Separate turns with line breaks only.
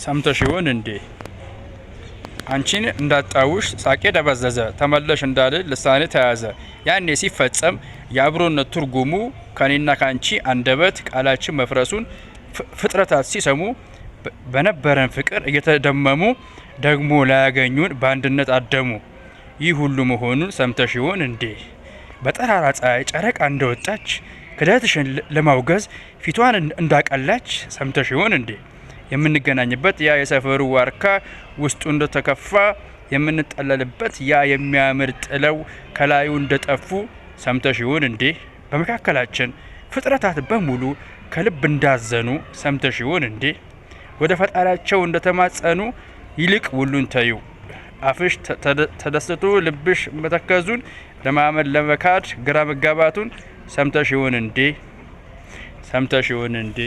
ሰምተሽ ይሆን እንዴ? አንቺን እንዳጣውሽ ሳቄ ደበዘዘ ተመለሽ እንዳልል ልሳኔ ተያዘ። ያኔ ሲፈጸም የአብሮነት ትርጉሙ ከኔና ካንቺ አንደበት ቃላችን መፍረሱን ፍጥረታት ሲሰሙ በነበረን ፍቅር እየተደመሙ ደግሞ ላያገኙን በአንድነት አደሙ። ይህ ሁሉ መሆኑን ሰምተሽ ይሆን እንዴ? በጠራራ ፀሐይ ጨረቃ እንደወጣች ክደትሽን ለማውገዝ ፊቷን እንዳቀላች ሰምተሽ ይሆን እንዴ? የምንገናኝበት ያ የሰፈሩ ዋርካ ውስጡ እንደተከፋ የምንጠለልበት ያ የሚያምር ጥለው ከላዩ እንደጠፉ ሰምተሽ ይሆን እንዴ? በመካከላችን ፍጥረታት በሙሉ ከልብ እንዳዘኑ ሰምተሽ ይሆን እንዴ? ወደ ፈጣሪያቸው እንደተማጸኑ ይልቅ ሁሉን ተዩ አፍሽ ተደስቶ ልብሽ መተከዙን ለማመን ለመካድ ግራ መጋባቱን ሰምተሽ ይሆን እንዴ? ሰምተሽ ይሆን እንዴ?